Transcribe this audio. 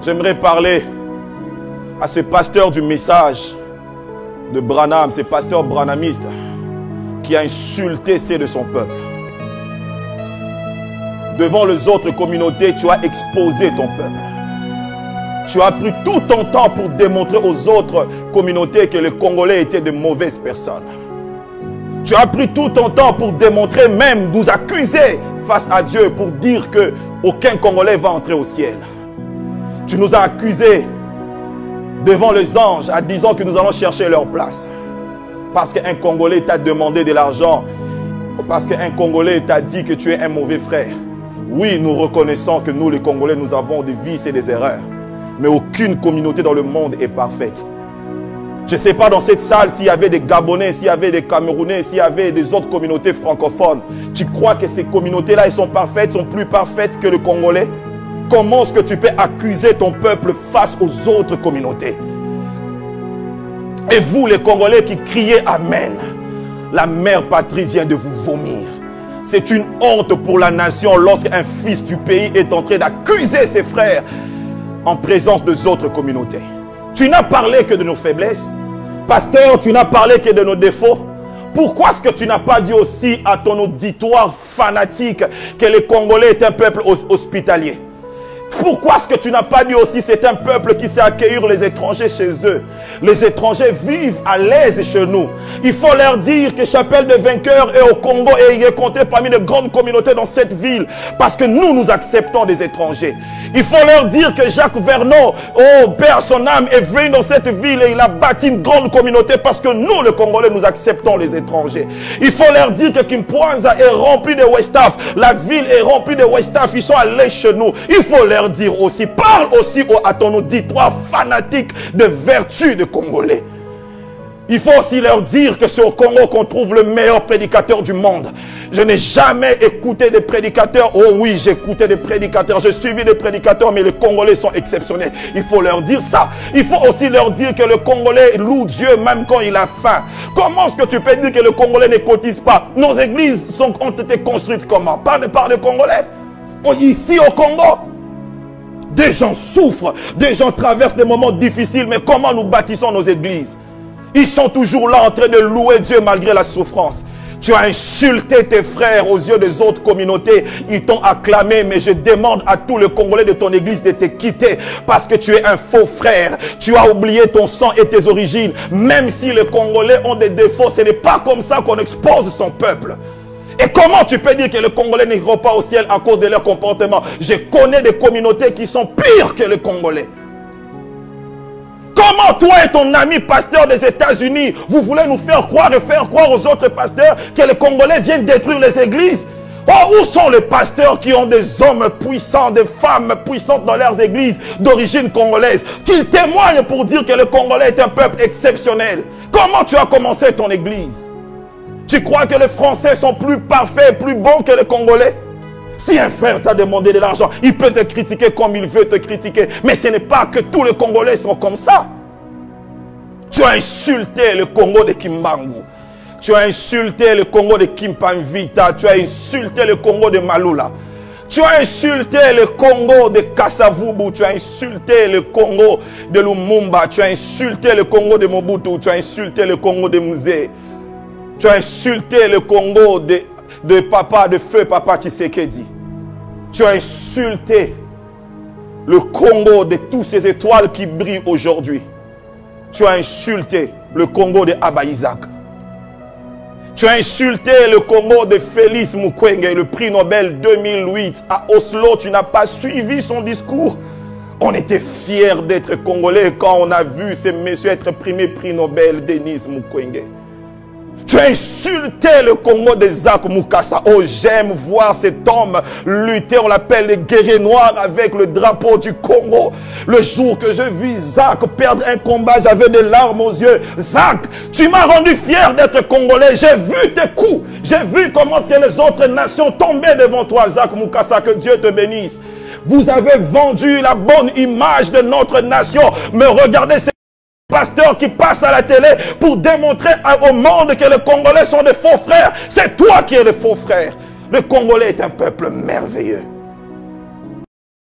J'aimerais parler à ce pasteur du message de Branham, ce pasteur branhamiste qui a insulté ceux de son peuple. Devant les autres communautés, tu as exposé ton peuple. Tu as pris tout ton temps pour démontrer aux autres communautés que les Congolais étaient de mauvaises personnes. Tu as pris tout ton temps pour démontrer, même nous accuser face à Dieu pour dire qu'aucun Congolais va entrer au ciel. Tu nous as accusés devant les anges en disant que nous allons chercher leur place. Parce qu'un Congolais t'a demandé de l'argent. Parce qu'un Congolais t'a dit que tu es un mauvais frère. Oui, nous reconnaissons que nous les Congolais, nous avons des vices et des erreurs. Mais aucune communauté dans le monde est parfaite. Je ne sais pas dans cette salle s'il y avait des Gabonais, s'il y avait des Camerounais, s'il y avait des autres communautés francophones. Tu crois que ces communautés-là, elles sont parfaites, sont plus parfaites que le Congolais? Comment est-ce que tu peux accuser ton peuple face aux autres communautés? Et vous, les Congolais qui criez Amen, la mère patrie vient de vous vomir. C'est une honte pour la nation lorsqu'un fils du pays est en train d'accuser ses frères en présence des autres communautés. Tu n'as parlé que de nos faiblesses. Pasteur, tu n'as parlé que de nos défauts. Pourquoi est-ce que tu n'as pas dit aussi à ton auditoire fanatique que les Congolais est un peuple hospitalier? Pourquoi est-ce que tu n'as pas dit aussi c'est un peuple qui sait accueillir les étrangers chez eux? Les étrangers vivent à l'aise chez nous. Il faut leur dire que Chapelle des Vainqueurs est au Congo et il est compté parmi les grandes communautés dans cette ville parce que nous acceptons des étrangers. Il faut leur dire que Jacques Vernon, oh Père son âme, est venu dans cette ville et il a bâti une grande communauté parce que nous les Congolais nous acceptons les étrangers. Il faut leur dire que Kimpwanza est rempli de Westaf, la ville est remplie de Westaf, ils sont à l'aise chez nous. Il faut leur dire aussi, parle aussi à ton auditoire fanatique de vertu de Congolais. Il faut aussi leur dire que c'est au Congo qu'on trouve le meilleur prédicateur du monde. Je n'ai jamais écouté des prédicateurs. Oh oui, j'ai écouté des prédicateurs. J'ai suivi des prédicateurs, mais les Congolais sont exceptionnels. Il faut leur dire ça. Il faut aussi leur dire que le Congolais loue Dieu même quand il a faim. Comment est-ce que tu peux dire que le Congolais ne cotise pas? Nos églises ont été construites comment? Par des Congolais. Ici au Congo, des gens souffrent, des gens traversent des moments difficiles, mais comment nous bâtissons nos églises? Ils sont toujours là en train de louer Dieu malgré la souffrance. Tu as insulté tes frères aux yeux des autres communautés. Ils t'ont acclamé, mais je demande à tous les Congolais de ton église de te quitter parce que tu es un faux frère. Tu as oublié ton sang et tes origines. Même si les Congolais ont des défauts, ce n'est pas comme ça qu'on expose son peuple. Et comment tu peux dire que les Congolais n'iront pas au ciel à cause de leur comportement? Je connais des communautés qui sont pires que les Congolais. Comment toi et ton ami pasteur des États-Unis, vous voulez nous faire croire et faire croire aux autres pasteurs que les Congolais viennent détruire les églises? Oh, où sont les pasteurs qui ont des hommes puissants, des femmes puissantes dans leurs églises d'origine congolaise? Qu'ils témoignent pour dire que le Congolais est un peuple exceptionnel. Comment tu as commencé ton église? Tu crois que les Français sont plus parfaits, plus bons que les Congolais? Si un frère t'a demandé de l'argent, il peut te critiquer comme il veut te critiquer. Mais ce n'est pas que tous les Congolais sont comme ça. Tu as insulté le Congo de Kimbangu. Tu as insulté le Congo de Kimpanvita. Tu as insulté le Congo de Malula. Tu as insulté le Congo de Kassavubu. Tu as insulté le Congo de Lumumba. Tu as insulté le Congo de Mobutu. Tu as insulté le Congo de Mzee. Tu as insulté le Congo de feu papa Tshisekedi. Tu as insulté le Congo de toutes ces étoiles qui brillent aujourd'hui. Tu as insulté le Congo de Abba Isaac. Tu as insulté le Congo de Félix Mukwege, le prix Nobel 2008. À Oslo, tu n'as pas suivi son discours. On était fiers d'être Congolais quand on a vu ce monsieur être primé prix Nobel, Denis Mukwege. Tu as insulté le Congo de Zach Mukasa. Oh, j'aime voir cet homme lutter. On l'appelle le guerrier noir avec le drapeau du Congo. Le jour que je vis Zach perdre un combat, j'avais des larmes aux yeux. Zach, tu m'as rendu fier d'être Congolais. J'ai vu tes coups. J'ai vu comment les autres nations tombaient devant toi, Zach Mukasa. Que Dieu te bénisse. Vous avez vendu la bonne image de notre nation. Mais regardez ces pasteurs qui passent à la télé pour démontrer au monde que les Congolais sont des faux frères. C'est toi qui es le faux frère. Le Congolais est un peuple merveilleux.